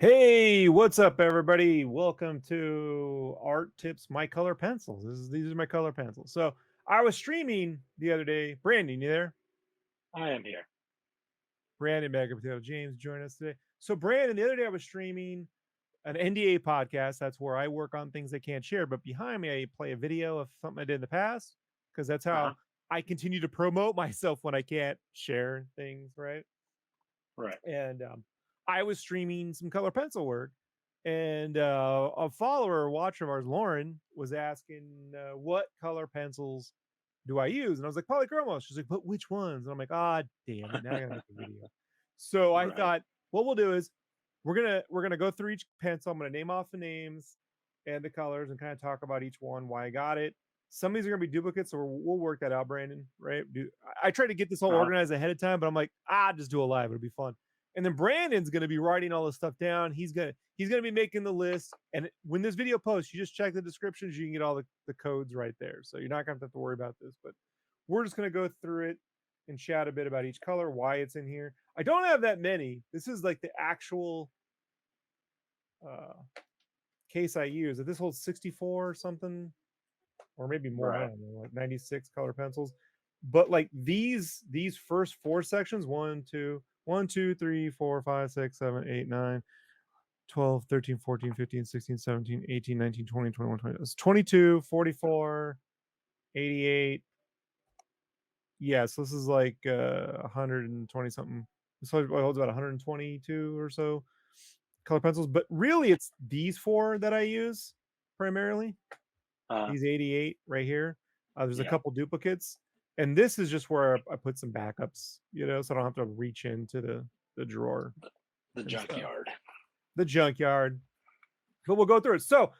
Hey, what's up, everybody? Welcome to Art Tips My Color Pencils. These are my color pencils. So I was streaming the other day. Brandon, you there? I am here. Brandon back up with James join us today. So Brandon, the other day I was streaming an NDA podcast. That's where I work on things I can't share. But behind me, I play a video of something I did in the past because that's how Uh-huh. I continue to promote myself when I can't share things, right? Right. And I was streaming some color pencil work, and a follower or watcher of ours, Lauren, was asking what color pencils do I use, and I was like polychromos. She's like, but which ones? And I'm like, ah, damn it, now I gotta make a video. So I Right. thought, what we'll do is we're gonna go through each pencil. I'm gonna name off the names and the colors and kind of talk about each one, why I got it. Some of these are gonna be duplicates, so we'll work that out, Brandon. Right? I tried to get this all Uh-huh. organized ahead of time, but I'm like, just do a live. It'll be fun. And then Brandon's gonna be writing all this stuff down. He's gonna be making the list. And when this video posts, you just check the descriptions. You can get all the codes right there. So you're not gonna have to worry about this. But we're just gonna go through it and chat a bit about each color, why it's in here. I don't have that many. This is like the actual uh case I use. If this holds 64 or something, or maybe more, I Right. don't know, like 96 color pencils. But like these first four sections, 12, 13, 14, 15, 16, 17, 18, 19, 20, 21, 20. It's 22, 44, 88. Yeah, so this is like 120 something. This holds about 122 or so color pencils. But really, it's these four that I use primarily. Uh-huh. These 88 right here. There's a Yeah. couple duplicates. And this is just where I put some backups, so I don't have to reach into the drawer The, the and stuff. junkyard. The junkyard. But we'll go through it. So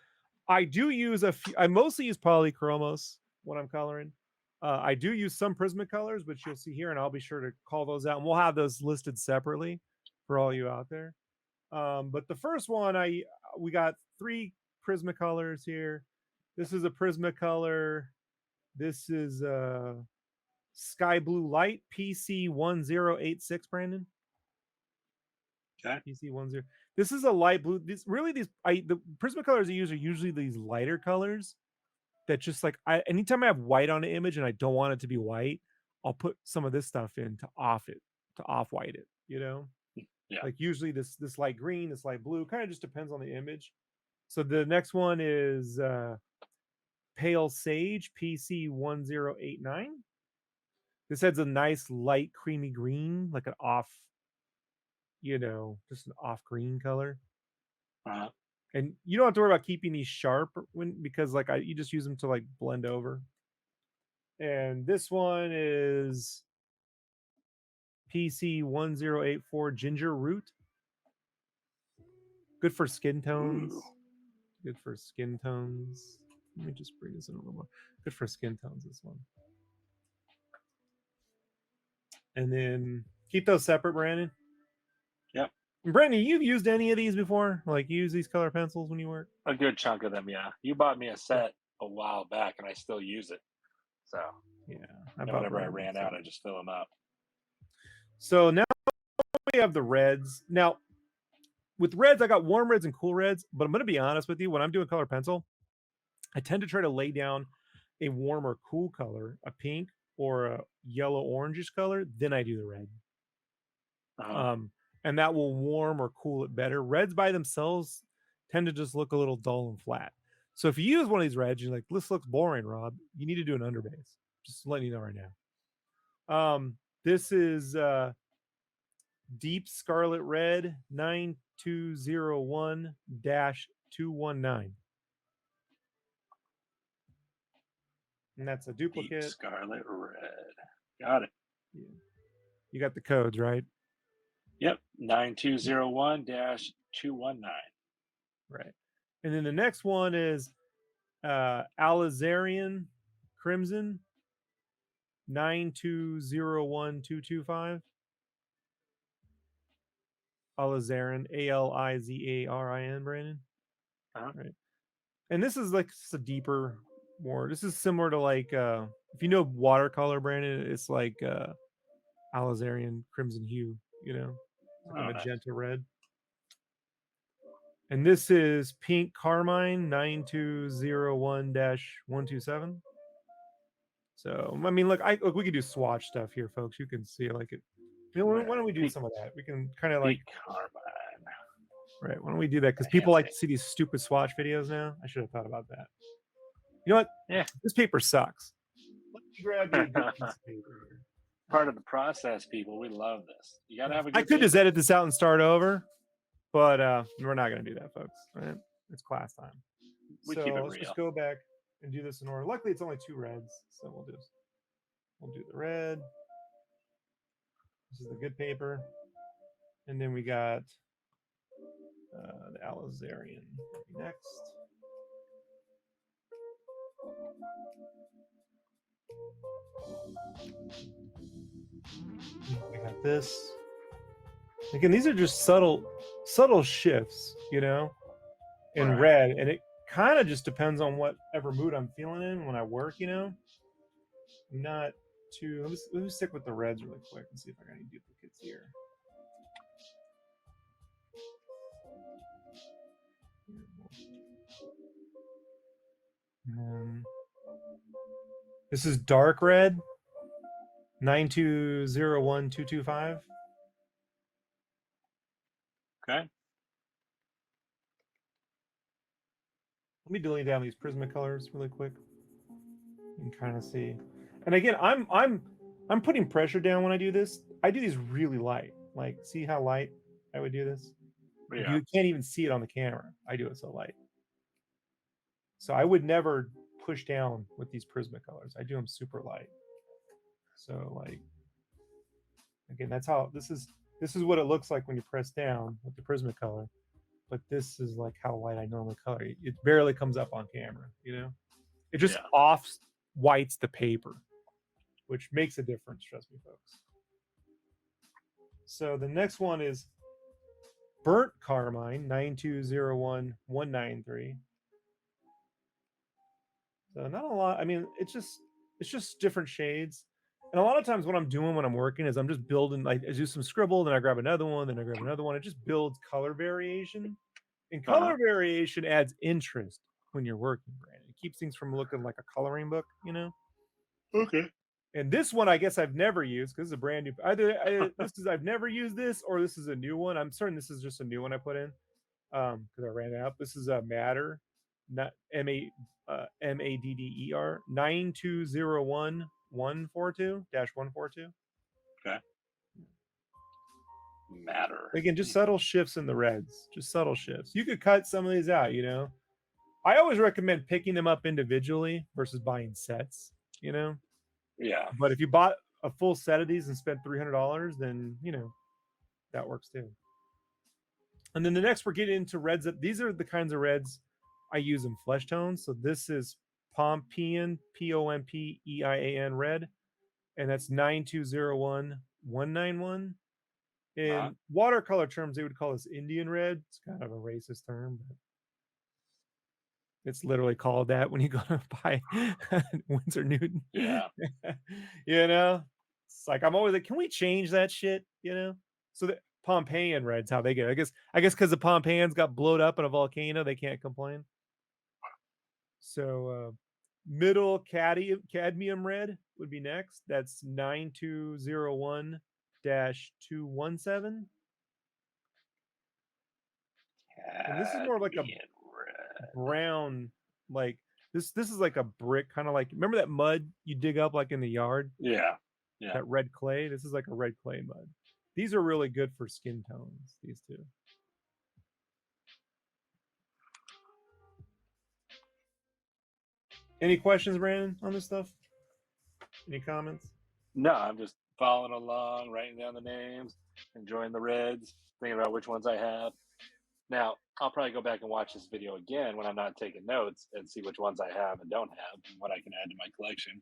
I do use I mostly use polychromos when I'm coloring. I do use some Prismacolors, which you'll see here, and I'll be sure to call those out. And we'll have those listed separately for all you out there. But the first one, we got three Prismacolors here. This is a Prismacolor. This is Sky Blue Light PC1086, Brandon. Okay. PC10. This is a light blue. The Prismacolors I use are usually these lighter colors that just like anytime I have white on an image and I don't want it to be white, I'll put some of this stuff in to off white it. Yeah. Like usually this light green, this light blue, kind of just depends on the image. So the next one is Pale Sage PC1089. This has a nice light creamy green, like an off, just an off green color. Uh-huh. And you don't have to worry about keeping these sharp because like you just use them to like blend over. And this one is PC1084 Ginger Root. Good for skin tones. Ooh. Good for skin tones. Let me just bring this in a little more. Good for skin tones, this one. And then keep those separate, Brandon. Yep. Brandon, you've used any of these before? Like use these color pencils when you work? A good chunk of them, yeah. You bought me a set a while back and I still use it. So, Yeah. I and bought whenever I Brandon ran some. out, I just fill them up. So now we have the reds. Now, with reds, I got warm reds and cool reds, but I'm going to be honest with you. When I'm doing color pencil, I tend to try to lay down a warm or cool color, a pink or a yellow orangish color, then I do the red. Uh-huh. Um, and that will warm or cool it better. Reds by themselves tend to just look a little dull and flat. So if you use one of these reds, you're like, this looks boring, Rob. You need to do an underbase. Just letting you know right now. This is Deep Scarlet Red 9201 219. And that's a Deep duplicate. Scarlet Red. Got it. Yeah. You got the codes, right? Yep. 9201-219. Right. And then the next one is Alizarian Crimson 9201225. Alizarin, Alizarin, Brandon. Uh-huh. Right. And this is like just a deeper, more. This is similar to like if you know watercolor, Brandon, it's like Alizarian Crimson Hue, like a Oh, nice. magenta red. And this is pink Carmine 9201-127. So I mean, look, we could do swatch stuff here, folks. You can see like it. You know, why don't we do some of that? We can kind of like Carmine. Right. Why don't we do that? Because people like to see these stupid swatch videos now. I should have thought about that. You know what? Yeah. This paper sucks. Let me grab you a good piece of paper here. Part of the process, people. We love this. You gotta have a good I could just paper. edit this out and start over, but we're not going to do that, folks. Right? It's class time. We So keep it let's real. just go back and do this in order. Luckily, it's only 2 reds, so we'll do the red. This is the good paper, and then we got the Alizarian next. We got this. Again, these are just subtle shifts, you know, in red, and it kind of just depends on whatever mood I'm feeling in when I work, you know. I'm not too. Let me stick with the reds really quick and see if I got any duplicates here. This is dark red, 9201-225. Okay. Let me delete down these Prismacolors really quick. You can kind of see. And again, I'm putting pressure down when I do this. I do these really light. Like, see how light I would do this? Yeah. You can't even see it on the camera. I do it so light. So I would never push down with these Prismacolors. I do them super light. So like, again, that's how this is what it looks like when you press down with the Prismacolor. But this is like how light I normally color. It barely comes up on camera, you know? It just off whites the paper, which makes a difference, trust me, folks. So the next one is Burnt Carmine, 9201-193. So not a lot. I mean, it's just different shades. And a lot of times what I'm doing when I'm working is I'm just building, like I do some scribble, then I grab another one, then I grab another one. It just builds color variation. And color variation adds interest when you're working, Brandon. It keeps things from looking like a coloring book, you know? Okay. And this one, I guess I've never used because it's a brand new. I've never used this, or this is a new one. I'm certain this is just a new one I put in because I ran it out. This is a Madder, not MADDER 9201-142-142. Okay. Madder. Again, just subtle shifts in the reds. Just subtle shifts. You could cut some of these out, you know. I always recommend picking them up individually versus buying sets, you know. Yeah. But if you bought a full set of these and spent $300, then, you know, that works too. And then the next we're getting into reds. These are the kinds of reds I use in flesh tones. So this is Pompeian, Pompean red, and that's 9201-191. In watercolor terms, they would call this Indian red. It's kind of a racist term, but it's literally called that when you go to buy Winsor Newton. Yeah. You know, it's like I'm always like, can we change that shit? You know, so the Pompeian red's how they get it. I guess because the Pompeians got blowed up in a volcano, they can't complain. So middle cadmium red would be next. That's 9201-217. And this is more like a brown, like this is like a brick, kind of like, remember that mud you dig up like in the yard? Yeah. That red clay. This is like a red clay mud. These are really good for skin tones, these two. Any questions, Brandon, on this stuff? Any comments? No, I'm just following along, writing down the names, enjoying the reds, thinking about which ones I have. Now, I'll probably go back and watch this video again when I'm not taking notes and see which ones I have and don't have and what I can add to my collection.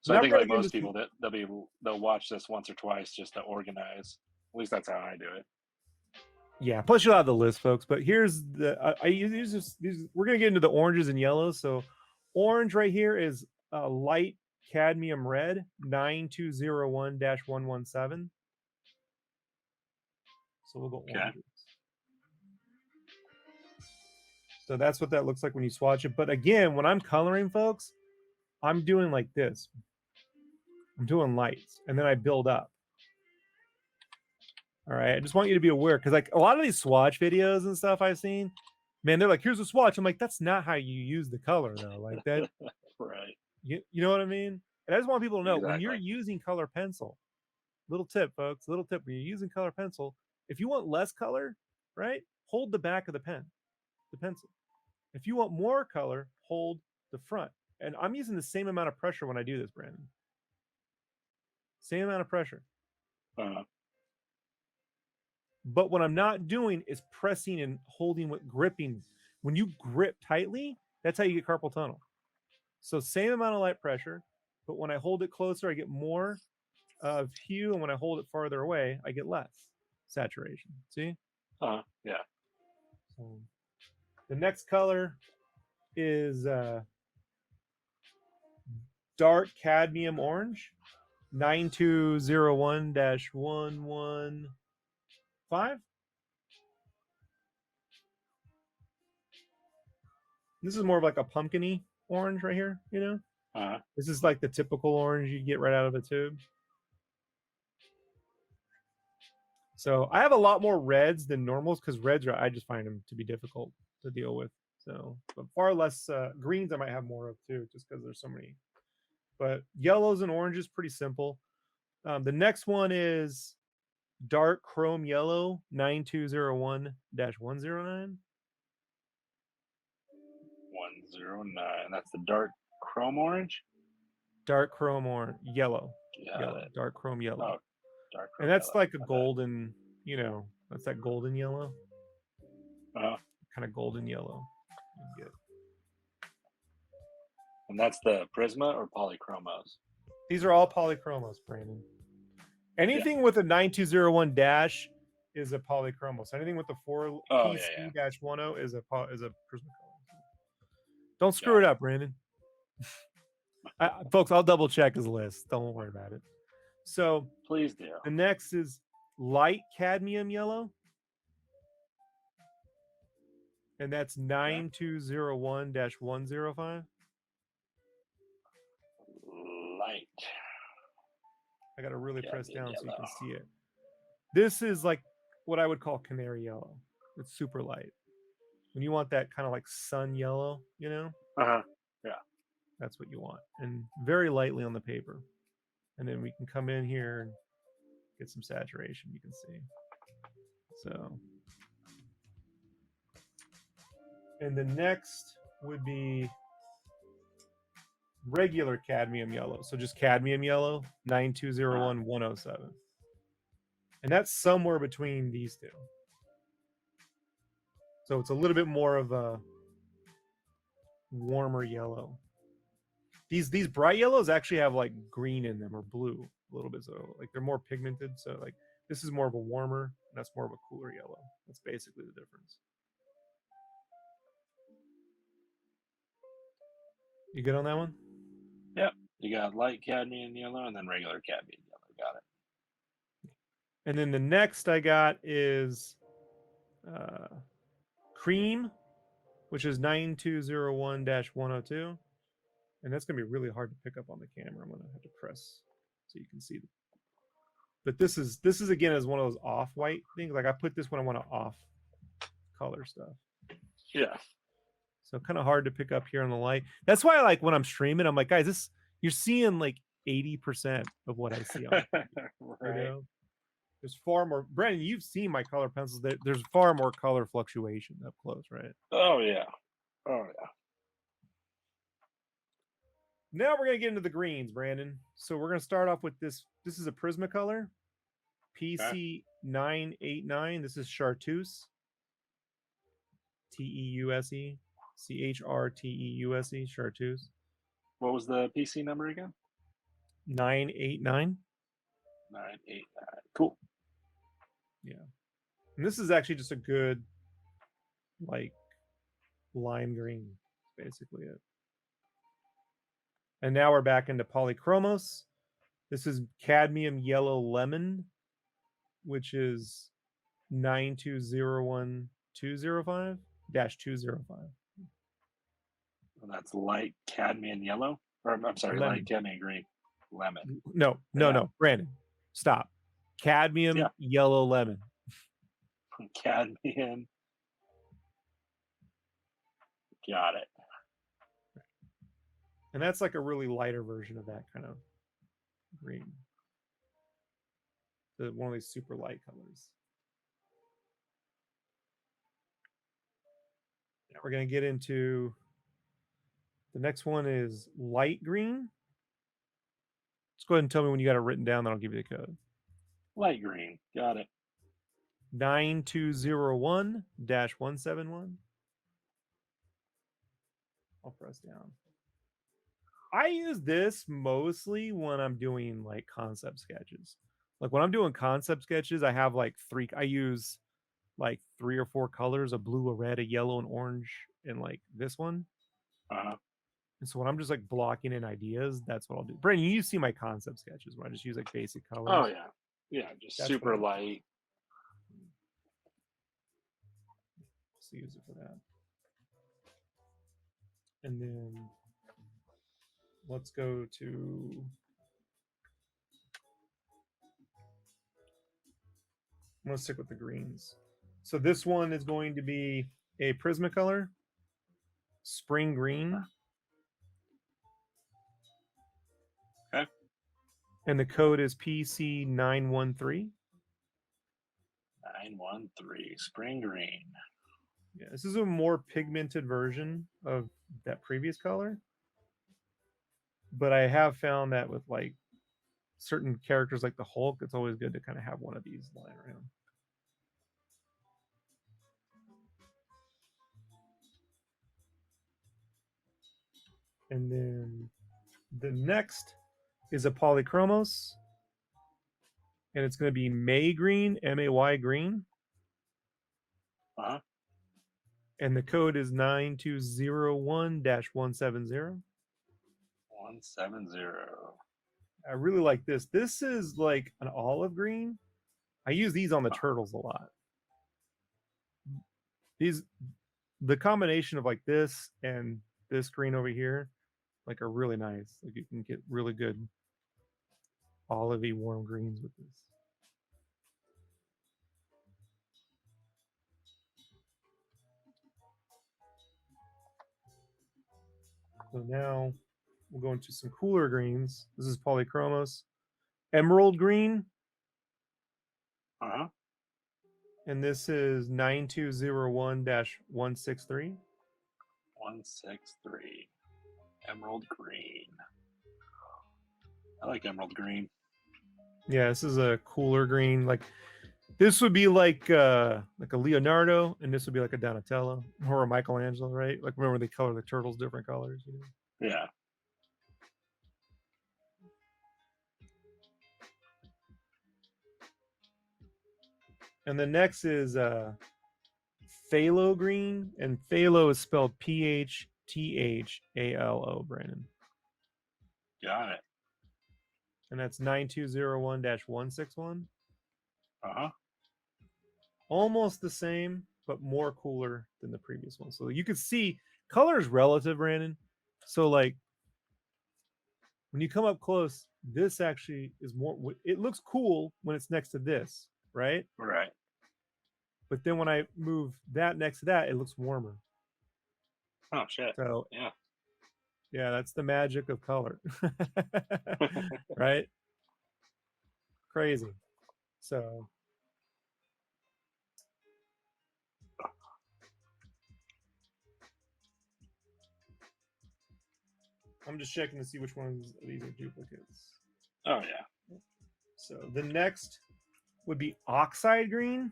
So I think like most people, they'll watch this once or twice just to organize. At least that's how I do it. Yeah, plus you'll have the list, folks. But here's the I use these. We're gonna get into the oranges and yellows. So orange right here is light cadmium red 9201-117. So we'll go oranges. So that's what that looks like when you swatch it. But again, when I'm coloring, folks, I'm doing like this. I'm doing lights, and then I build up. All right, I just want you to be aware, because like a lot of these swatch videos and stuff I've seen, man, they're like, here's a swatch. I'm like, that's not how you use the color though. Like that, Right. you know what I mean? And I just want people to know, when you're Exactly. using color pencil, little tip, folks, little tip, when you're using color pencil, if you want less color, right, hold the back of the pencil. If you want more color, hold the front. And I'm using the same amount of pressure when I do this, Brandon. Same amount of pressure. But what I'm not doing is pressing and holding with gripping. When you grip tightly, that's how you get carpal tunnel. So same amount of light pressure, but when I hold it closer, I get more of hue, and when I hold it farther away, I get less saturation. See? Yeah. So the next color is dark cadmium orange, 9201-115. This is more of like a pumpkin-y orange right here, you know? This is like the typical orange you get right out of a tube. So I have a lot more reds than normals, because reds I just find them to be difficult to deal with. So, but far less greens I might have more of too, just because there's so many. But yellows and oranges, pretty simple. The next one is dark chrome yellow, 9201-109. 109. That's the dark chrome orange. Dark chrome orange, yellow, Got it. dark chrome yellow. Oh, dark chrome And that's yellow. like a golden, you know, that's that golden yellow. Kind of golden yellow. You get. And that's the Prisma or Polychromos? These are all polychromos, Brandon. Anything with a 9201 dash is a polychromos. Anything with the PC-10 is a Prismacolor. Don't screw it up, Brandon. Folks, I'll double check his list. Don't worry about it. So please do. The next is light cadmium yellow, and that's 9201-105. Light. I got to really press down so you can see it. This is like what I would call canary yellow. It's super light. When you want that kind of like sun yellow, you know? Yeah. That's what you want. And very lightly on the paper. And then we can come in here and get some saturation, you can see. So. And the next would be regular cadmium yellow. So just cadmium yellow, 9201-107. And that's somewhere between these two. So it's a little bit more of a warmer yellow. These bright yellows actually have like green in them, or blue a little bit. So like they're more pigmented. So like this is more of a warmer, and that's more of a cooler yellow. That's basically the difference. You good on that one? Yep. You got light cadmium yellow and then regular cadmium yellow. Got it. And then the next I got is cream, which is 9201-102. And that's going to be really hard to pick up on the camera. I'm going to have to press so you can see. But this is again is one of those off-white things. Like I put this when I want to off color stuff. Yeah. So kind of hard to pick up here on the light. That's why, like, when I'm streaming, I'm like, guys, you're seeing like 80% of what I see on right. You know? There's far more. Brandon, you've seen my color pencils. There's far more color fluctuation up close, right? Oh yeah. Now we're gonna get into the greens, Brandon. So we're gonna start off with this. This is a Prismacolor, PC-989. This is Chartreuse, Teuse, Charteuse, Chartreuse. What was the PC number again? 989. 989. Cool. Yeah. And this is actually just a good, like, lime green, basically it. And now we're back into polychromos. This is cadmium yellow lemon, which is 9201-205. And that's light cadmium yellow. Or I'm sorry, Lemon. light cadmium green. Lemon. No, Brandon, stop. Cadmium Yeah. yellow lemon. Cadmium. Got it. And that's like a really lighter version of that kind of green. One of these super light colors. Now we're going to get into the next one is light green. Let's go ahead and tell me when you got it written down, then I'll give you the code. Light green. Got it. 9201-171. I'll press down. I use this mostly when I'm doing like concept sketches. Like when I'm doing concept sketches, I have like I use like 3 or 4 colors, a blue, a red, a yellow, and orange, and like this one. Uh-huh. And so when I'm just like blocking in ideas, that's what I'll do. Brandon, you see my concept sketches where I just use like basic colors. Oh yeah. Yeah, just That's super light. Just use it for that. And then let's go to I'm going to stick with the greens. So this one is going to be a Prismacolor Spring Green. Okay. And the code is PC913. 913 Spring Green. Yeah, this is a more pigmented version of that previous color. But I have found that with like certain characters like the Hulk, it's always good to kind of have one of these lying around. And then the next is a Polychromos. And it's going to be May Green, M-A-Y Green. Uh-huh. And the code is 9201-170. 170. I really like this. This is like an olive green. I use these on the turtles a lot. The combination of like this and this green over here, like are really nice. Like you can get really good olivey warm greens with this. So now we'll go into some cooler greens. This is Polychromos. Emerald green. Uh-huh. And this is 9201-163. 163. Emerald green. I like emerald green. Yeah, this is a cooler green. Like this would be like a Leonardo, and this would be like a Donatello or a Michelangelo, right? Like remember they color the turtles different colors, you know? Yeah. And the next is Phthalo green, and Phthalo is spelled Phthalo, Brandon. Got it. And that's 9201-161. Uh-huh. Almost the same, but more cooler than the previous one. So you could see color is relative, Brandon. So like when you come up close, this actually is more, it looks cool when it's next to this, right? Right. But then when I move that next to that, it looks warmer. Oh, shit. So yeah. Yeah, that's the magic of color. Right? Crazy. So I'm just checking to see which ones of these are duplicates. Oh, yeah. So the next would be Oxide Green.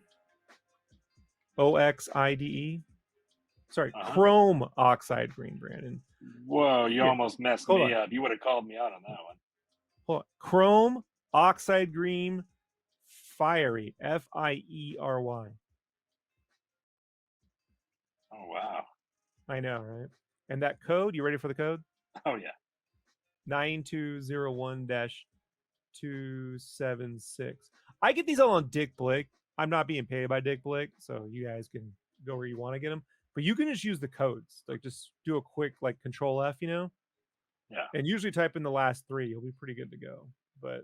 OXIDE. Sorry, Chrome Oxide Green, Brandon. Whoa, you almost messed me up. You would have called me out on that one. Hold on. Chrome Oxide Green Fiery. Fiery. Oh, wow. I know, right? And that code, you ready for the code? Oh, yeah. 9201-276. I get these all on Dick Blick. I'm not being paid by Dick Blick, so you guys can go where you want to get them. But you can just use the codes, like just do a quick like Control F, you know, Yeah. and usually type in the last 3. You'll be pretty good to go. But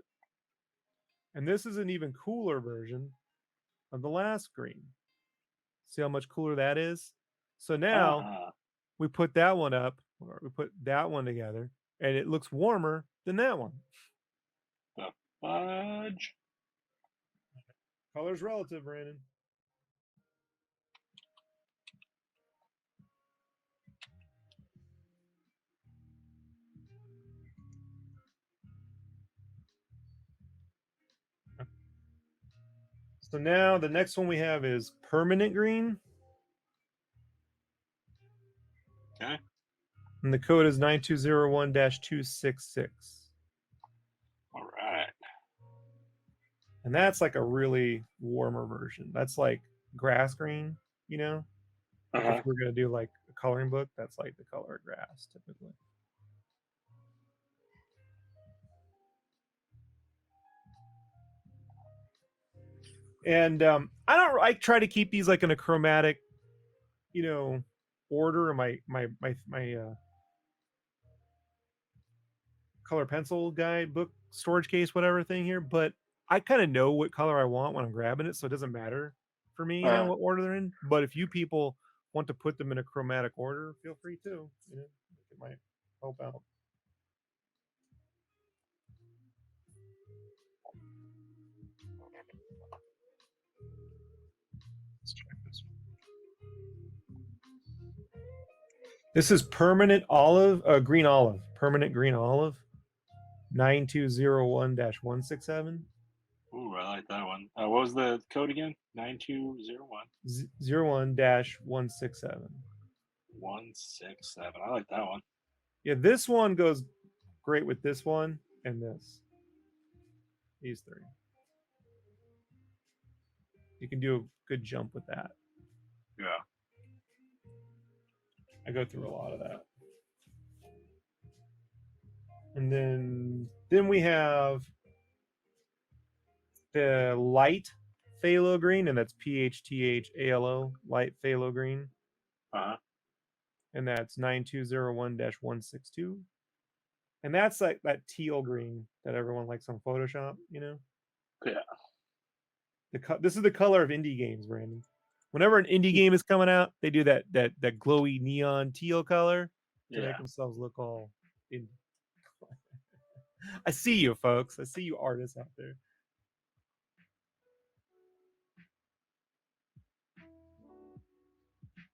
and this is an even cooler version of the last green. See how much cooler that is? So now we put that one up, or we put that one together, and it looks warmer than that one. The fudge. Color's relative, Brandon. So now the next one we have is permanent green. Okay. And the code is 9201-266. All right. And that's like a really warmer version. That's like grass green, you know? Like if we're going to do like a coloring book, that's like the color of grass typically. And I try to keep these like in a chromatic, you know, order in my color pencil guide book storage case, whatever thing here. But I kind of know what color I want when I'm grabbing it, so it doesn't matter for me, you know, what order they're in. But if you people want to put them in a chromatic order, feel free to. You know, it might help out. Let's check this one. This is permanent olive, green olive, permanent green olive, 9201-167. Ooh, I like that one. What was the code again? 9201 01-167. 167. I like that one. Yeah, this one goes great with this one and this. These 3. You can do a good jump with that. Yeah. I go through a lot of that. And then we have the light phthalo green, and that's PHTHALO, light phthalo green. And that's 9201-162. And that's like that teal green that everyone likes on Photoshop, you know? Yeah. This is the color of indie games, Brandon. Whenever an indie game is coming out, they do that glowy neon teal color to make themselves look all indie. I see you, folks. I see you artists out there.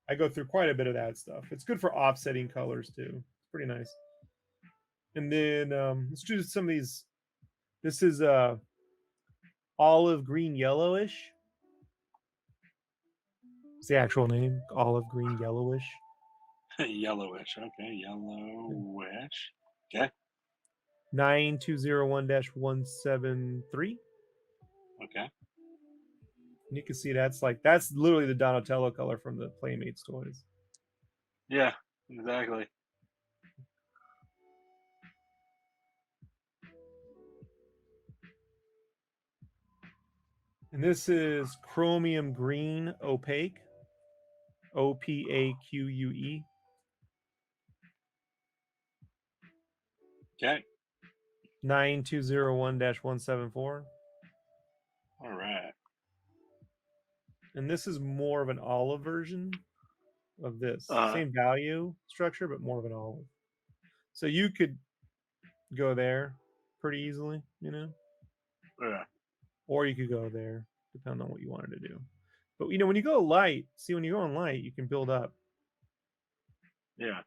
I go through quite a bit of that stuff. It's good for offsetting colors too. It's pretty nice. And then let's do some of these. This is olive green yellowish. It's the actual name, olive green yellowish. Yellowish. Okay, yellowish. Okay. 9201-173. Okay. And you can see that's literally the Donatello color from the Playmates toys. Yeah, exactly. And this is chromium green opaque. OPAQUE. Okay. 9201-174. All right. And this is more of an olive version of this. Same value structure, but more of an olive. So you could go there pretty easily, you know? Yeah. Or you could go there, depending on what you wanted to do. But, you know, when you go light, see, when you go on light, you can build up. Yeah,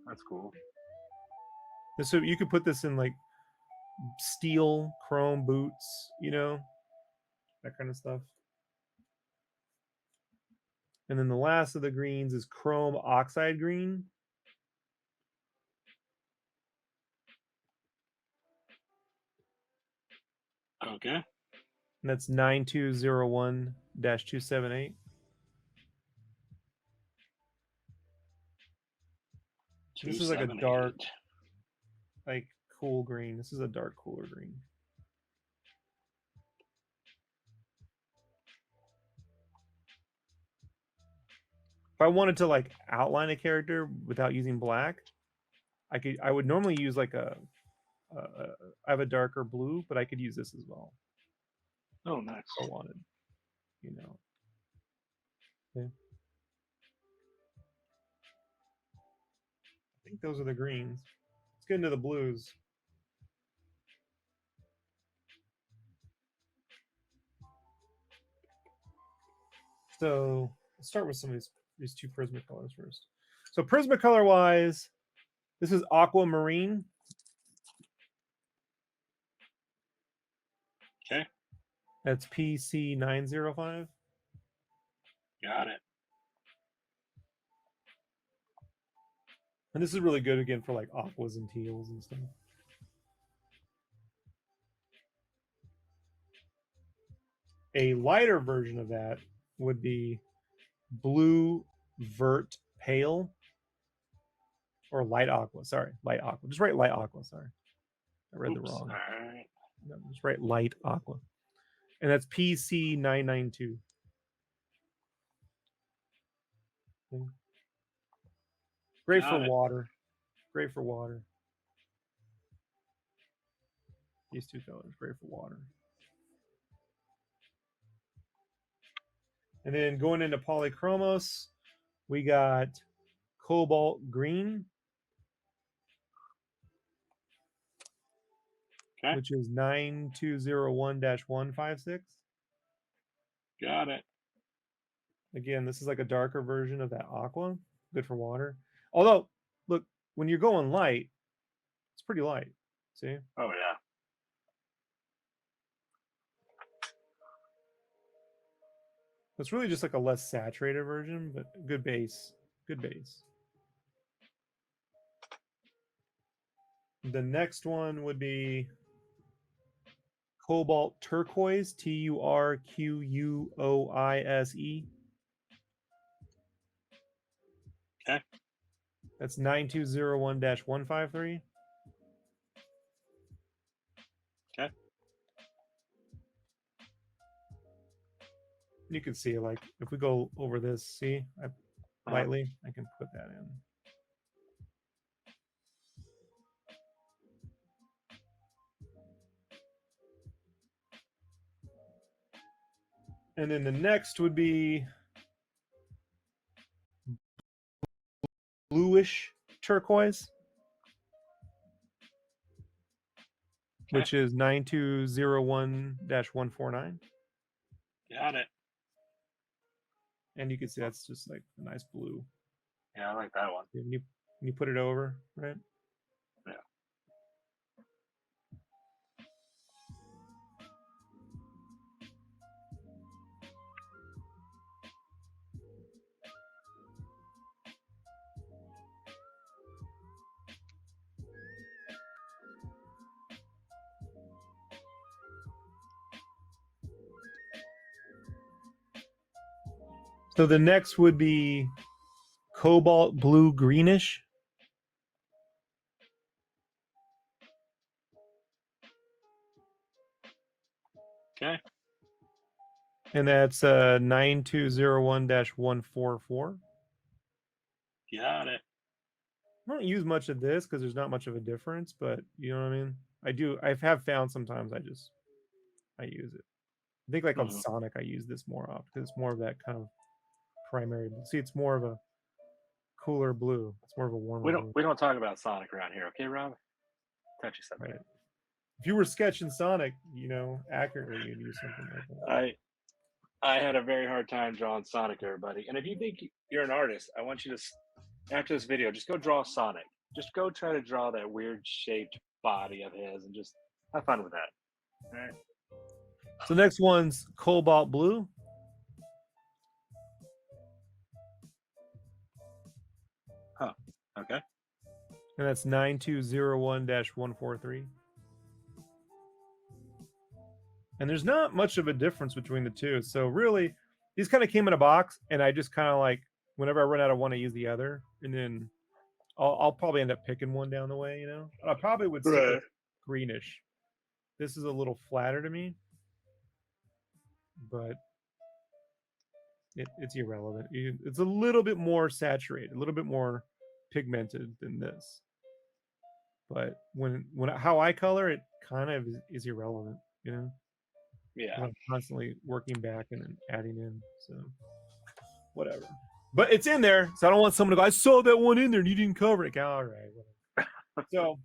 that's cool. So you could put this in, like, steel, chrome boots, you know? That kind of stuff. And then the last of the greens is chrome oxide green. Okay. And that's 9201-278. This is like a dark, like cool green. This is a dark, cooler green. If I wanted to like outline a character without using black, I would normally use like I have a darker blue, but I could use this as well Oh, nice. if I wanted, you know. Okay. I think those are the greens. Let's get into the blues. So let's start with some of these two Prismacolors first. So Prismacolor wise, this is Aquamarine. Okay. That's PC905. Got it. And this is really good again for like aquas and teals and stuff. A lighter version of that would be Blue Vert Pale or Light Aqua. Sorry, Light Aqua. Just write Light Aqua. Sorry, I read the wrong. All right. No, just write Light Aqua, and that's PC992. Okay. Great for water. Great for water. These two colors, great for water. And then going into polychromos, we got Cobalt Green, which is 9201-156. Got it. Again, this is like a darker version of that aqua. Good for water. Although, look, when you're going light, it's pretty light. See? Oh, yeah. It's really just like a less saturated version, but good base. Good base. The next one would be Cobalt Turquoise, Turquoise. Okay. That's 9201-153. Okay. You can see, like, if we go over this, see, lightly, I can put that in. And then the next would be Bluish Turquoise, which is 9201-149. Got it. And you can see that's just like a nice blue. Yeah, I like that one. When you put it over, right? Yeah. So the next would be Cobalt Blue Greenish. Okay. And that's 9201-144. Got it. I don't use much of this because there's not much of a difference, but you know what I mean? I have found sometimes I use it. I think like on Sonic I use this more often because it's more of that kind of primary. See, it's more of a cooler blue. It's more of a warmer blue. We don't talk about Sonic around here, okay, Rob? Touchy subject. Right. If you were sketching Sonic, you know, accurately, you'd use something like that. I had a very hard time drawing Sonic, everybody. And if you think you're an artist, I want you to, after this video, just go draw Sonic. Just go try to draw that weird shaped body of his and just have fun with that. All right. So next one's Cobalt Blue. Huh. Okay. And that's 9201-143. And there's not much of a difference between the two. So really, these kind of came in a box, and I just kind of like, whenever I run out of one, I use the other. And then I'll probably end up picking one down the way, you know? I probably would stick with Greenish. This is a little flatter to me. But it's irrelevant. It's a little bit more saturated, a little bit more pigmented than this. But when how I color it kind of is irrelevant, you know. Yeah. I'm constantly working back and then adding in, so whatever. But it's in there, so I don't want someone to go, I saw that one in there and you didn't cover it. All right, whatever. So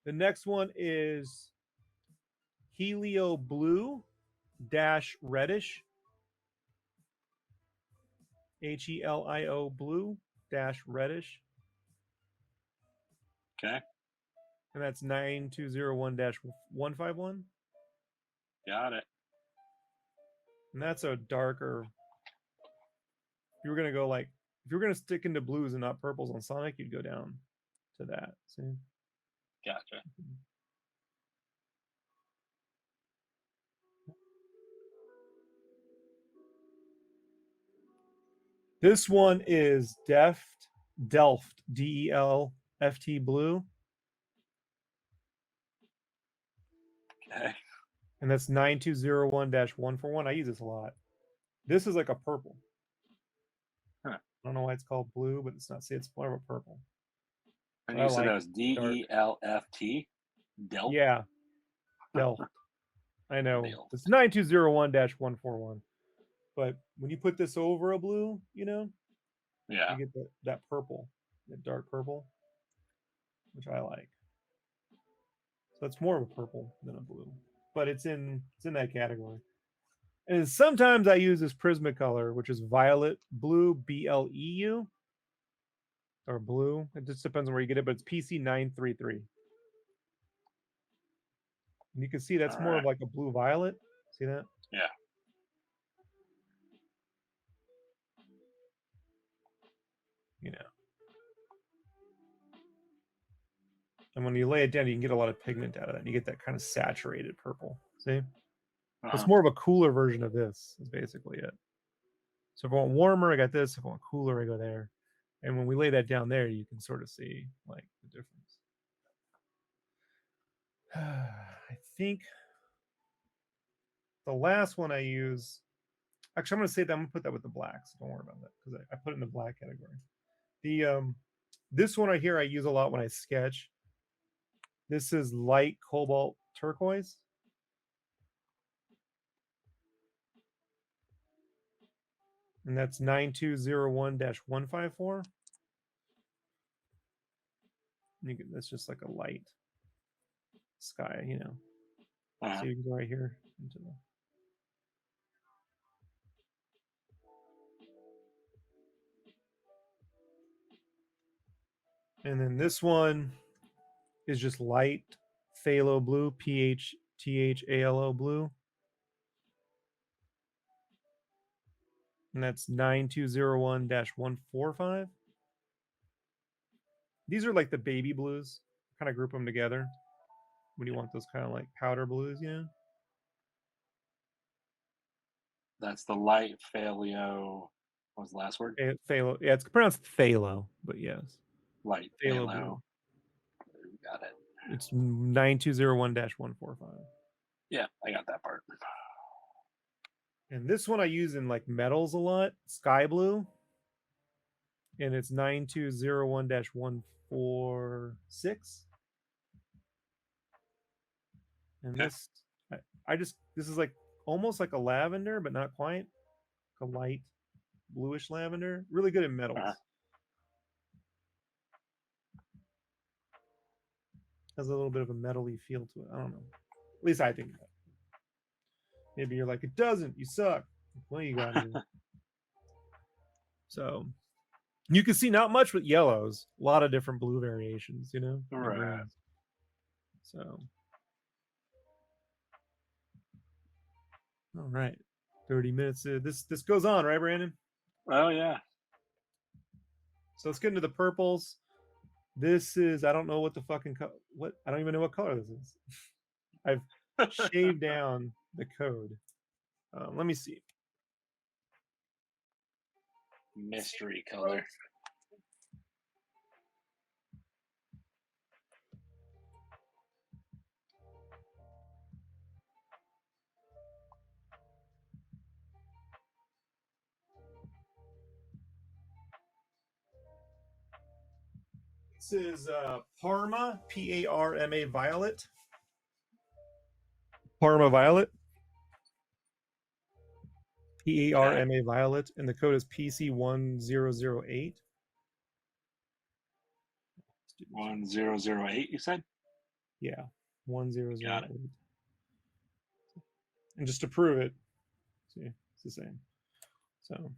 the next one is Helio Blue dash Reddish. Helio Blue dash Reddish. Okay. And that's 9201-151. Got it. And that's a darker. If you were gonna go like, if you were gonna stick into blues and not purples on Sonic, you'd go down to that. See? Gotcha. This one is Delft DELFT Blue. Okay. And that's 9201-141. I use this a lot. This is like a purple. Huh. I don't know why it's called blue, but it's not. See, it's more of a purple. And I you said like that was DELFT? Delft? Yeah. Delft. I know. Delft. It's 9201-141. But when you put this over a blue, you know, Yeah. you get that purple, that dark purple, which I like. So it's more of a purple than a blue, but it's in that category. And sometimes I use this Prismacolor, which is Violet Blue, BLEU, or blue. It just depends on where you get it, but it's PC933. And you can see that's more of like a blue violet. See that? Yeah. You know. And when you lay it down, you can get a lot of pigment out of that. And you get that kind of saturated purple. See? It's more of a cooler version of this, is basically it. So if I want warmer, I got this. If I want cooler, I go there. And when we lay that down there, you can sort of see like the difference. I think the last one I use, actually, I'm going to say that I'm going to put that with the blacks. Don't worry about that because I put it in the black category. The this one right here I use a lot when I sketch. This is light Cobalt Turquoise. And that's 9201-154. That's just like a light sky, you know. So you can go right here into the. And then this one is just light phthalo blue, PHTHALO blue. And that's 9201-145. These are like the baby blues. Kind of group them together when you want those kind of like powder blues, you know? That's the light Helio. What was the last word? Phthalo. Yeah, it's pronounced phthalo, but yes. Light Phthalo Helio. blue. Got it. It's 9201-145. Yeah, I got that part. And this one I use in like metals a lot, sky blue. And it's 9201-146. And this, this is like almost like a lavender, but not quite. A light bluish lavender. Really good in metals. Has a little bit of a metally feel to it. I don't know. At least I think that. Maybe you're like, it doesn't. You suck. Well, you got it. So you can see not much with yellows. A lot of different blue variations, you know? Right. So. All right. 30 minutes. This goes on, right, Brandon? Oh, yeah. So let's get into the purples. This is, I don't know what the fucking, I don't even know what color this is. I've shaved down the code. Let me see. Mystery color. This is Parma, Parma Violet. Parma Violet. Parma Violet, and the code is PC1008. 1008, you said? Yeah, 1008. Got it. And just to prove it, see, it's the same. So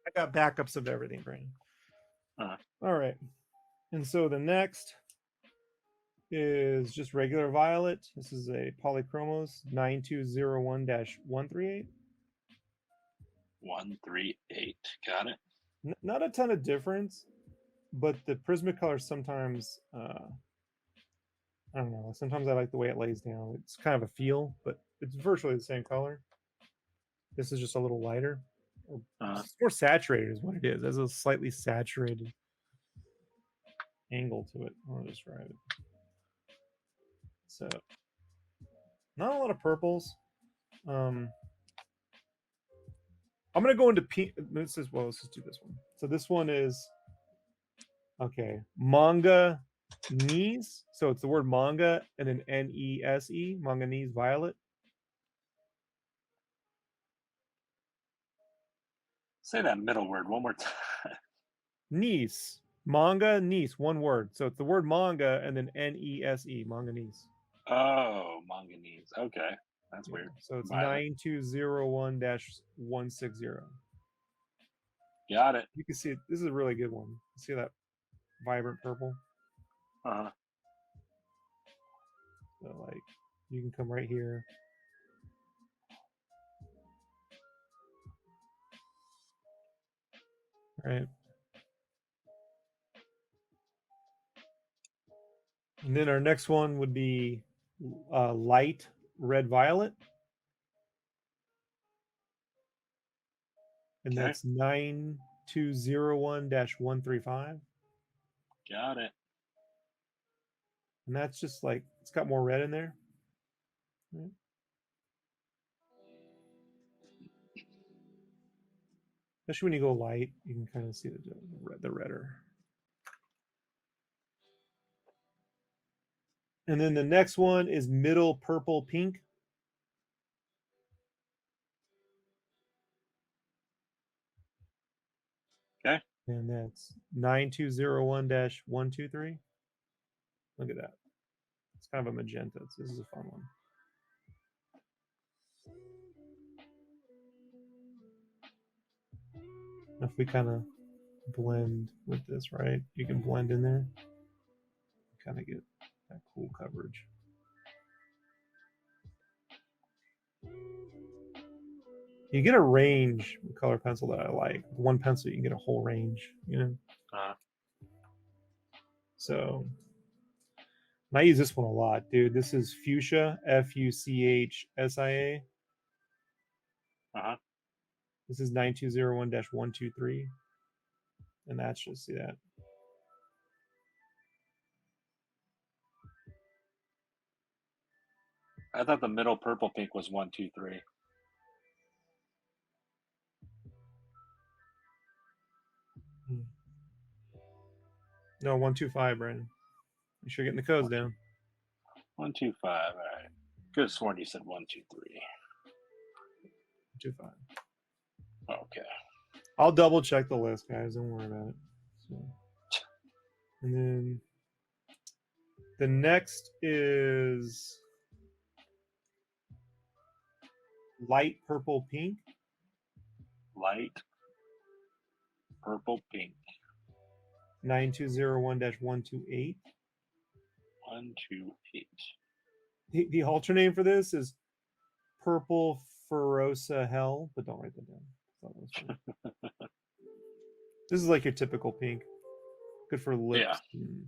I got backups of everything, Brandon. All right. And so the next is just regular violet. This is a polychromos 9201-138. 138. Got it. Not a ton of difference, but the Prismacolor sometimes, I don't know. Sometimes I like the way it lays down. It's kind of a feel, but it's virtually the same color. This is just a little lighter. It's more saturated is what it is. It has a slightly saturated angle to it. I want to describe it. So, not a lot of purples. I'm going to go into pink. Let's just do this one. So this one is, okay, manga knees. So it's the word manga and then Nese, manganese violet. Say that middle word one more time. Niece. Manga, niece, one word. So it's the word manga and then Nese, manganese. Oh, manganese. Okay. That's weird. So it's 9201-160. Got it. You can see it. This is a really good one. See that vibrant purple? Uh-huh. So like you can come right here. Right. And then our next one would be light red violet. And that's 9201-135. Got it. And that's just like, it's got more red in there. Right. Especially when you go light, you can kind of see the redder. And then the next one is middle purple pink. Okay. And that's 9201-123. Look at that. It's kind of a magenta. So this is a fun one. If we kind of blend with this, right? You can blend in there. Kind of get that cool coverage. You get a range with color pencil that I like. With one pencil, you can get a whole range, you know? So, and I use this one a lot, dude. This is Fuchsia, Fuchsia. This is 9201-123. And that's just, see that? I thought the middle purple pink was 123. No, 125, Brandon. You sure getting the codes down. 125. All right. Could have sworn you said 123. 125. Okay. I'll double check the list, guys. Don't worry about it. So, and then the next is light purple pink. Light purple pink. 9201-128. 128. The alter name for this is Purple Ferosa Hell, but don't write that down. This is like your typical pink. Good for lips and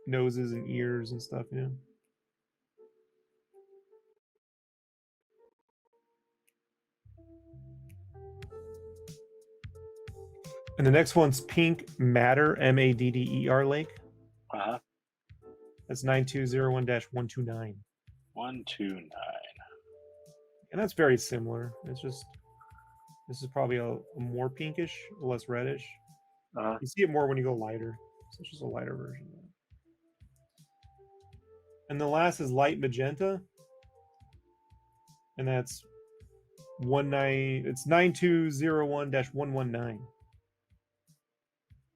noses and ears and stuff, you know? And the next one's Pink Madder, Madder Lake. That's 9201-129. 129. And that's very similar. It's just this is probably a more pinkish, less reddish. You see it more when you go lighter. So it's just a lighter version of that. And the last is light magenta. And that's 9201-119.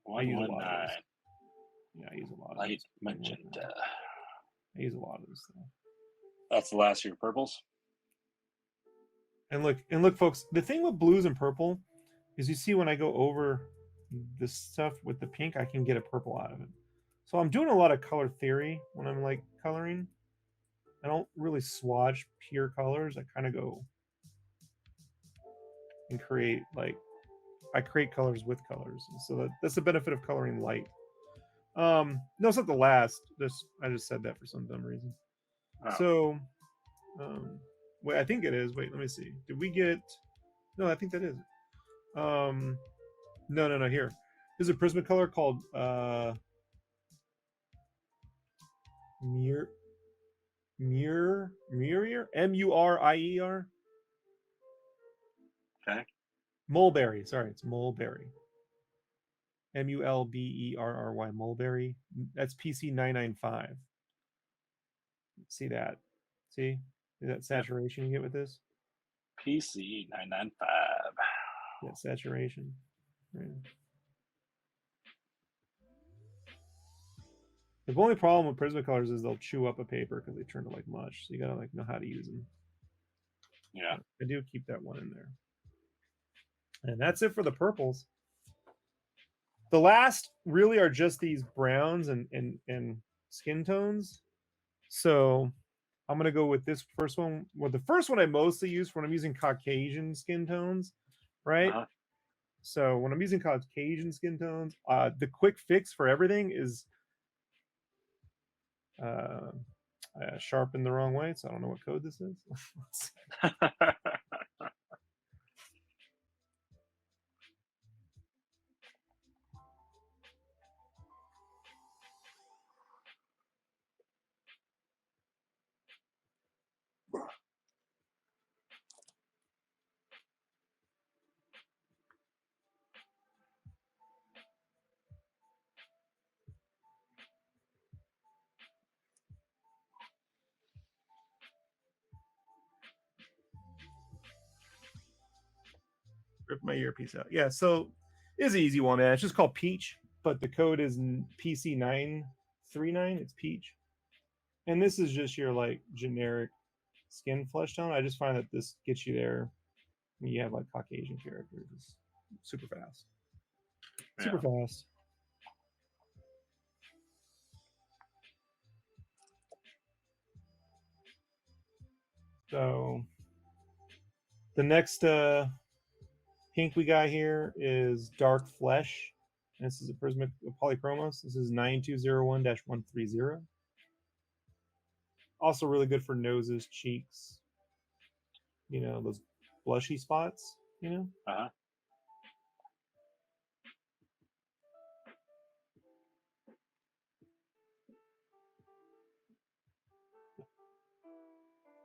119. Yeah, I use a lot of Light this. magenta. I use a lot of this stuff. That's the last of your purples. And look, folks, the thing with blues and purple is you see when I go over this stuff with the pink, I can get a purple out of it. So I'm doing a lot of color theory when I'm like coloring. I don't really swatch pure colors. I kind of go and create I create colors with colors. So that's the benefit of coloring light. No, it's not the last. I just said that for some dumb reason. Oh. So, wait, I think it is. Wait, let me see. Did we get? No, I think that is. No. Here, there's a Prismacolor called Murior, Murier. Okay. Mulberry. Sorry, it's Mulberry. Mulberry. Mulberry. That's PC 995. See that? See that saturation you get with this? PC 995. That saturation. Right. The only problem with Prismacolors is they'll chew up a paper because they turn to like mush. So you gotta like know how to use them. Yeah. I do keep that one in there. And that's it for the purples. The last really are just these browns and skin tones. So I'm gonna go with this first one. Well, the first one I mostly use when I'm using Caucasian skin tones, right? So when I'm using Caucasian skin tones, the quick fix for everything is I sharpened the wrong way, so I don't know what code this is. Rip my earpiece out. Yeah, so it's an easy one, man. It's just called Peach, but the code is PC939. It's Peach. And this is just your like generic skin flesh tone. I just find that this gets you there when you have like Caucasian characters. It's super fast. Super fast. So the next pink we got here is Dark Flesh. And this is a Prismatic Polychromos. This is 9201-130. Also really good for noses, cheeks, those blushy spots,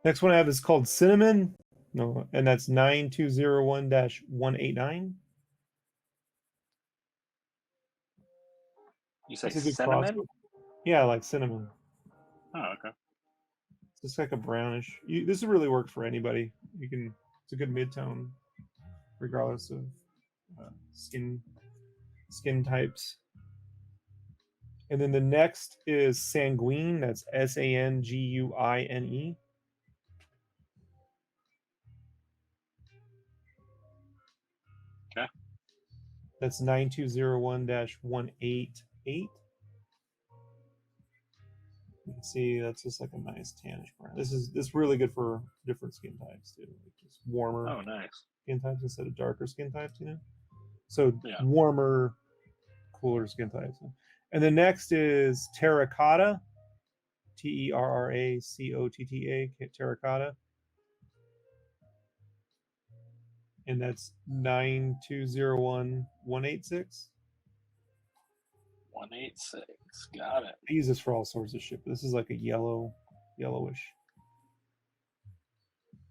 Next one I have is called Cinnamon. No, and that's 9201-189. You say cinnamon? Yeah, like cinnamon. Oh, okay. It's just like a brownish. This really works for anybody. It's a good mid-tone, regardless of skin types. And then the next is Sanguine. That's Sanguine. Okay. That's 9201-188. You can see that's just like a nice tannish brown. This is really good for different skin types too. Like just warmer skin types instead of darker skin types, So warmer, cooler skin types. And the next is Terracotta. Terracotta. Terracotta. And that's 9201-186. 186. Got it. I use this for all sorts of shit. This is like a yellowish.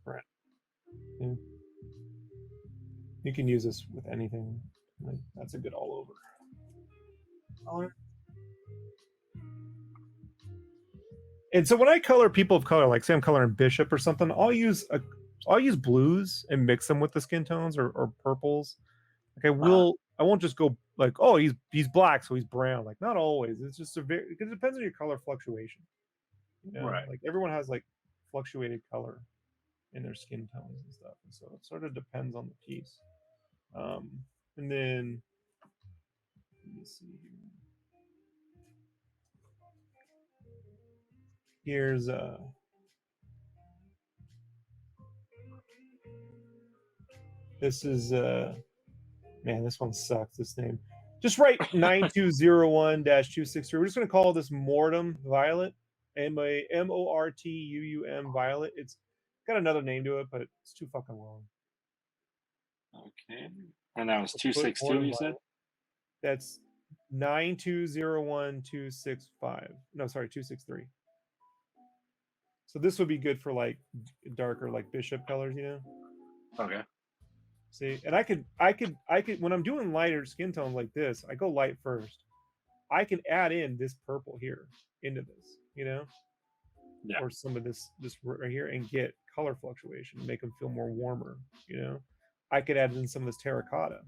Right. Yeah. You can use this with anything. Like, that's a good all over color. And so when I color people of color, like say I'm coloring Bishop or something, I'll use blues and mix them with the skin tones or purples. Like I won't just go like, oh, he's black, so he's brown. Like not always. It's just because it depends on your color fluctuation. You know? Right. Like everyone has like fluctuated color in their skin tones and stuff, and so it sort of depends on the piece. And then let me see here. Here's this is man, this one sucks. This name. Just write 9201-263. We're just gonna call this Mortum Violet. MORTUUM Violet. It's got another name to it, but it's too fucking long. Okay. And that was 262, you said? That's 9201-265. No, sorry, 263. So this would be good for like darker, like Bishop colors, you know? Okay. See, and I could when I'm doing lighter skin tones like this, I go light first. I can add in this purple here into this, you know? Yeah. Or some of this right here and get color fluctuation, make them feel more warmer, you know? I could add in some of this terracotta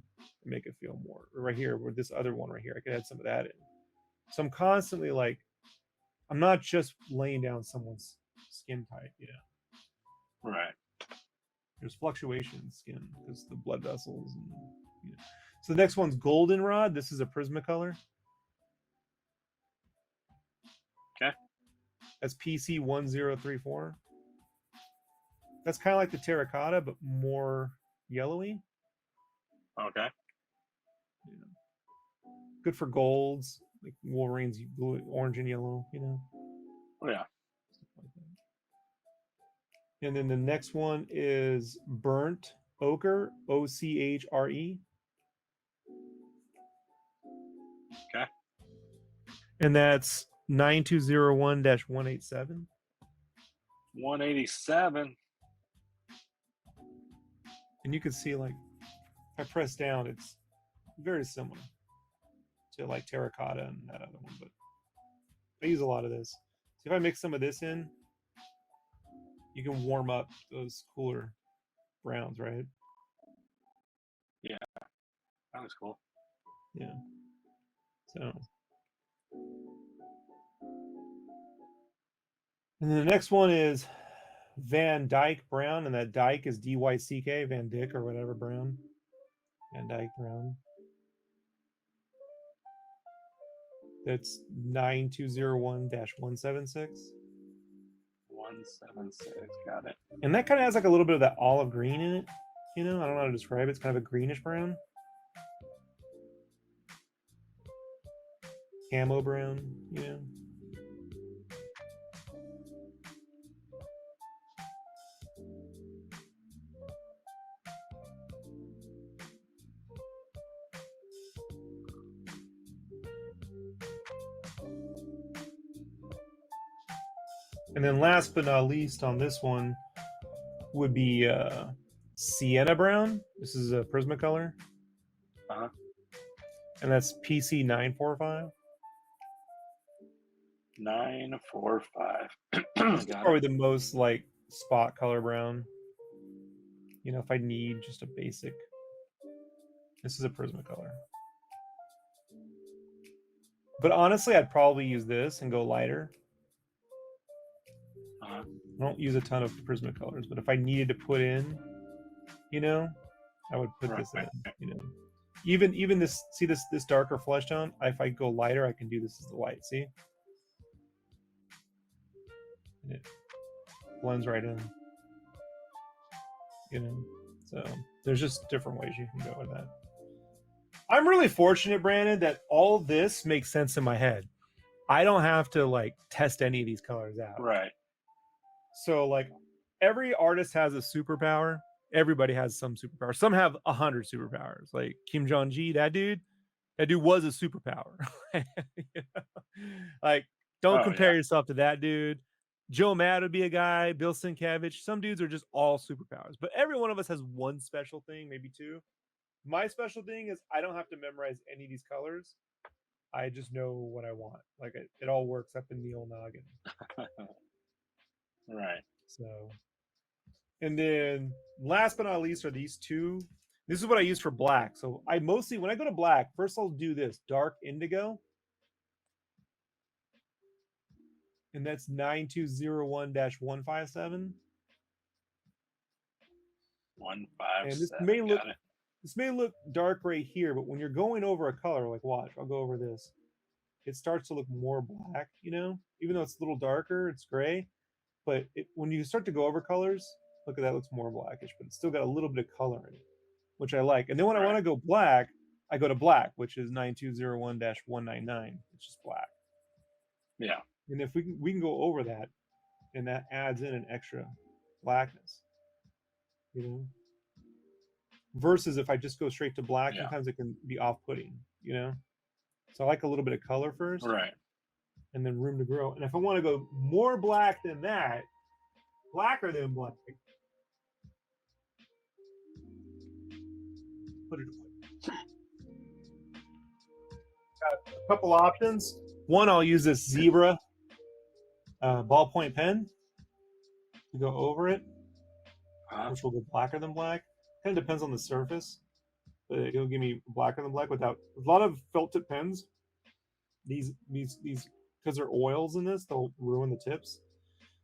and make it feel more right here, or this other one right here. I could add some of that in. So I'm constantly like, I'm not just laying down someone's skin type, you know. Right. There's fluctuation in skin because the blood vessels and you know. So the next one's goldenrod. This is a Prismacolor. Okay. That's PC1034. That's kind of like the terracotta, but more yellowy. Okay. Yeah. Good for golds, like Wolverine's blue, orange, and yellow, you know. Oh, yeah. Like and then the next one is burnt ochre, OCHRE. Okay. And that's 9201-187. 187. And you can see, like, if I press down, it's very similar to like terracotta and that other one, but I use a lot of this. So if I mix some of this in, you can warm up those cooler browns, right? Yeah, that was cool. Yeah. So, and then the next one is Van Dyke Brown, and that Dyke is DYCK, Van Dyck or whatever Brown. Van Dyke Brown. That's 9201-176. 176, got it. And that kind of has like a little bit of that olive green in it. You know, I don't know how to describe it. It's kind of a greenish brown. Camo brown, you know. And then last but not least on this one would be Sienna Brown. This is a Prismacolor. Uh-huh. And that's PC 945. 945. This is probably the most like spot color brown. You know, if I need just a basic. This is a Prismacolor. But honestly, I'd probably use this and go lighter. Uh-huh. I don't use a ton of Prismacolors, but if I needed to put in, you know, I would put this in, you know. Even this, see this darker flesh tone, if I go lighter, I can do this as the light, see? And it blends right in. You know, so there's just different ways you can go with that. I'm really fortunate, Brandon, that all this makes sense in my head. I don't have to like test any of these colors out. Right. So like every artist has a superpower. Everybody has some superpower. Some have 100 superpowers. Like Kim Jong-gi, that dude was a superpower. You know? Like, don't compare yourself to that dude. Joe Matt would be a guy, Bill Sienkiewicz. Some dudes are just all superpowers, but every one of us has one special thing, maybe two. My special thing is I don't have to memorize any of these colors. I just know what I want. Like it all works up in the old noggin. Right. So, and then last but not least are these two. This is what I use for black. So I mostly, when I go to black, first I'll do this dark indigo. And that's 9201-157. 157. And this may look dark right here, but when you're going over a color, like watch, I'll go over this. It starts to look more black, you know, even though it's a little darker, it's gray. But when you start to go over colors, look at that, looks more blackish, but it's still got a little bit of color in it, which I like. And then when I want to go black, I go to black, which is 9201-199. It's just black. Yeah. And if we can go over that, and that adds in an extra blackness, you know. Versus if I just go straight to black, sometimes it can be off-putting, you know. So I like a little bit of color first, right, and then room to grow. And if I want to go more black than that, blacker than black, put it away. Got a couple options. One, I'll use this zebra ballpoint pen to go over it, which will go blacker than black. Kind of depends on the surface, but it'll give me blacker than black without a lot of felt tip pens. These because they're oils in this, they'll ruin the tips.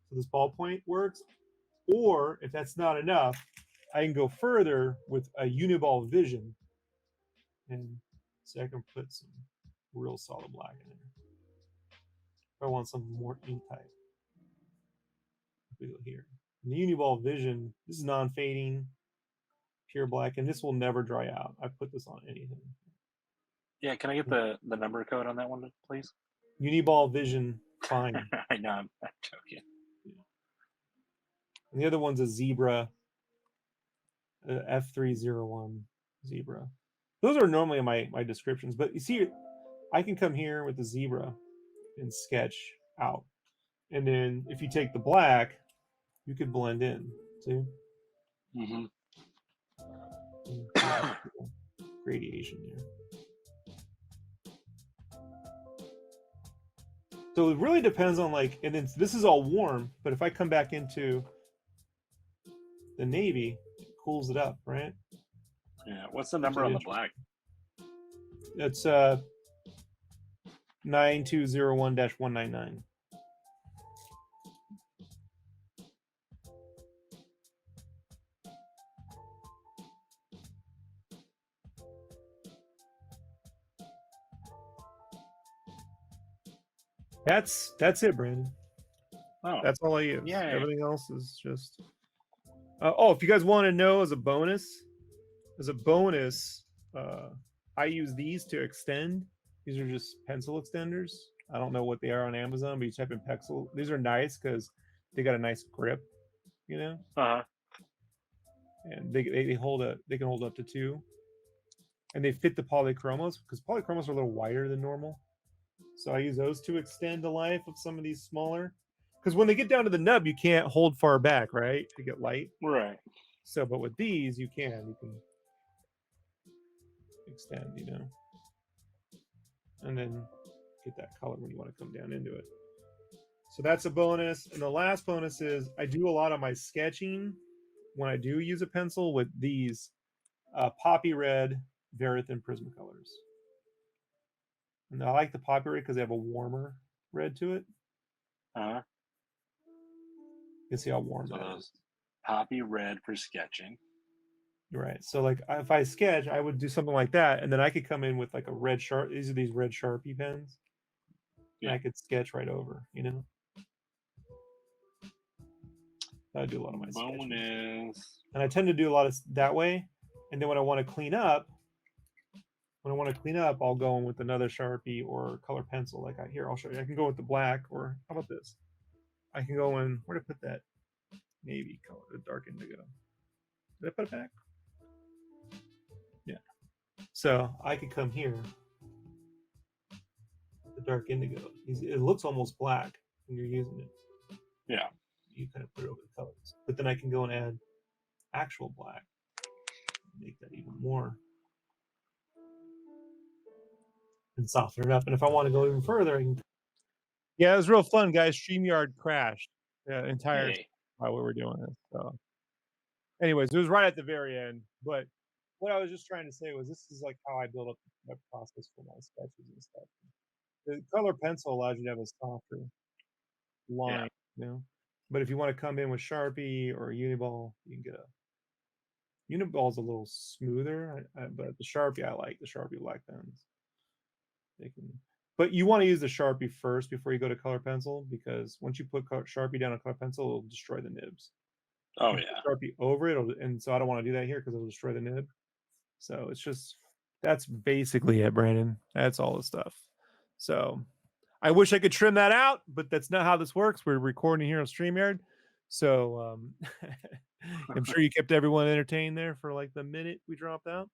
So this ballpoint works. Or if that's not enough, I can go further with a Uniball Vision, and so I can put some real solid black in there. If I want something more ink type, we go here. And the Uniball Vision, this is non-fading, pure black, and this will never dry out. I put this on anything. Yeah, can I get the number code on that one, please? Uniball Vision Fine. I know, I'm joking. Yeah. And the other one's a Zebra, F301 Zebra. Those are normally my descriptions, but you see, I can come here with the Zebra and sketch out. And then if you take the black, you could blend in, see? Mm-hmm. Gradation there. So it really depends on like, and then this is all warm, but if I come back into the navy, it cools it up, right? Yeah. What's the number on the black? It's 9201-199. That's it, Brandon. Oh, that's all I use. Yeah. Everything else is just. If you guys want to know, as a bonus, I use these to extend. These are just pencil extenders. I don't know what they are on Amazon, but you type in pencil. These are nice because they got a nice grip, you know. And they can hold up to 2, and they fit the polychromos because polychromos are a little wider than normal. So I use those to extend the life of some of these smaller. Because when they get down to the nub, you can't hold far back, right? To get light. Right. So, but with these, you can extend, you know. And then get that color when you want to come down into it. So that's a bonus. And the last bonus is I do a lot of my sketching when I do use a pencil with these Poppy Red Verithin Prismacolors. And I like the Poppy Red because they have a warmer red to it. You can see how warm that is. Poppy Red for sketching. Right. So like if I sketch, I would do something like that, and then I could come in with like a red sharp. These are these red Sharpie pens. Yeah. And I could sketch right over, you know. I do a lot of my sketching. And I tend to do a lot of that way. And then when I want to clean up, I'll go in with another Sharpie or color pencil. Like here, I'll show you. I can go with the black, or how about this? I can go in. Where to put that navy color, the dark indigo? Did I put it back? Yeah. So I could come here. The dark indigo. It looks almost black when you're using it. Yeah. You kind of put it over the colors, but then I can go and add actual black, make that even more, and soften it up. And if I want to go even further, I can. Yeah, it was real fun, guys. StreamYard crashed the entire Hey. while we were doing this. So, anyways, it was right at the very end. But what I was just trying to say was, this is like how I build up the process for my sketches and stuff. The color pencil allows you to have a softer line, you know. But if you want to come in with Sharpie or a Uniball, you can get a Uniball's a little smoother, but the Sharpie I like the Sharpie black pens. They can, but you want to use the Sharpie first before you go to color pencil, because once you put Sharpie down on color pencil, it'll destroy the nibs. Oh You yeah. put Sharpie over it, and so I don't want to do that here because it'll destroy the nib. So it's just, that's basically it, Brandon. That's all the stuff. So I wish I could trim that out, but that's not how this works. We're recording here on StreamYard. So I'm sure you kept everyone entertained there for like the minute we dropped out.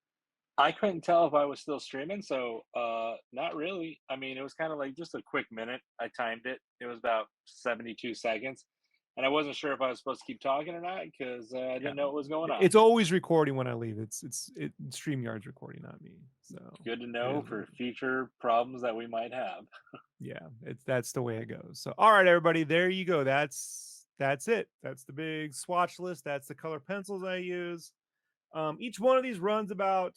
I couldn't tell if I was still streaming, so not really. I mean, it was kind of like just a quick minute. I timed it. It was about 72 seconds. And I wasn't sure if I was supposed to keep talking or not because I didn't know what was going on. It's always recording when I leave. StreamYard's recording, not me. So good to know for future problems that we might have. Yeah, that's the way it goes. So all right, everybody, there you go. That's it. That's the big swatch list. That's the color pencils I use. Each one of these runs about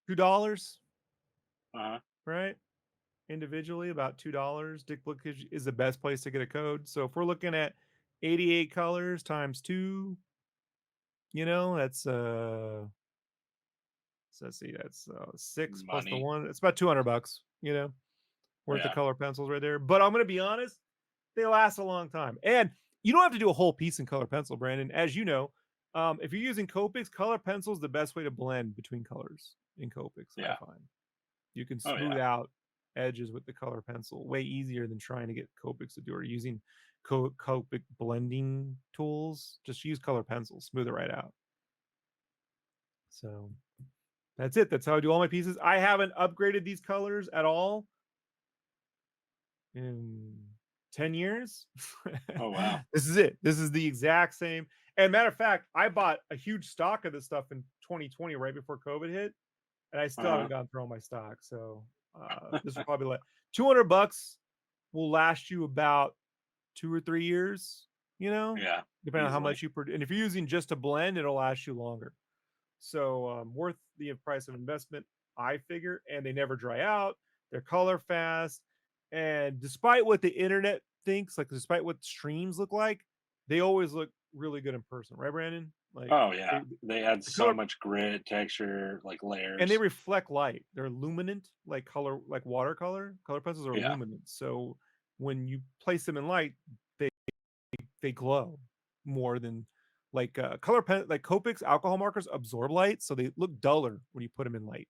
$2, right? Individually, about $2. Dick Book is the best place to get a code. So if we're looking at 88 colors times 2, you know, that's so let's see, that's 6 plus the 1. It's about $200, you know, worth the color pencils right there. But I'm gonna be honest, they last a long time. And you don't have to do a whole piece in color pencil, Brandon. As you know, if you're using Copics, color pencil is the best way to blend between colors in Copics, I find. You can smooth out edges with the color pencil way easier than trying to get Copics to do it, or using Copic blending tools. Just use color pencil, smooth it right out. So that's it. That's how I do all my pieces. I haven't upgraded these colors at all in 10 years. Oh, wow. This is it. This is the exact same. And matter of fact, I bought a huge stock of this stuff in 2020, right before COVID hit, and I still haven't gone through all my stock. So this will probably let $200 will last you about 2 or 3 years, you know, depending on how much you produce. And if you're using just a blend, it'll last you longer. So worth the price of investment, I figure. And they never dry out. They're color fast. And despite what the internet thinks, like despite what streams look like, they always look really good in person, right, Brandon? Like, oh yeah, they add so much grit, texture, like layers, and they reflect light. They're luminant, like color, like watercolor. Color pencils are luminant, so when you place them in light, they glow more than like color pen, like Copics alcohol markers absorb light, so they look duller when you put them in light.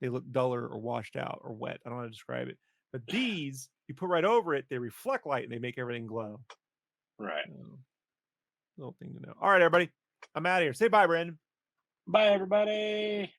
They look duller or washed out or wet. I don't know how to describe it. But these, you put right over it, they reflect light and they make everything glow. Right. Little thing to know. All right, everybody. I'm out of here. Say bye, Brandon. Bye, everybody.